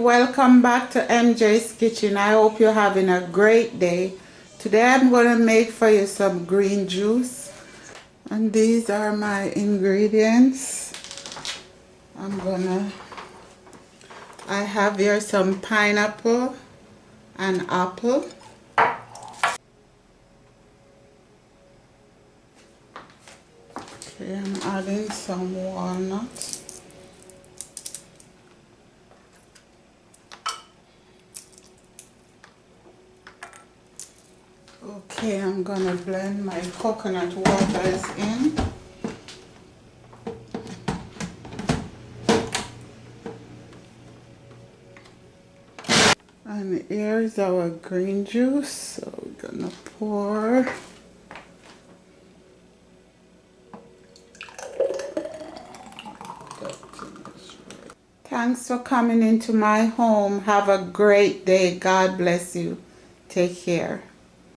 welcome back to MJ's Kitchen. I hope you're having a great day. Today I'm going to make for you some green juice, and these are my ingredients. I have here some pineapple and apple. Okay, I'm adding some walnuts. Okay, I'm gonna blend my coconut waters in. And here's our green juice, so we're gonna pour. Thanks for coming into my home. Have a great day. God bless you. Take care.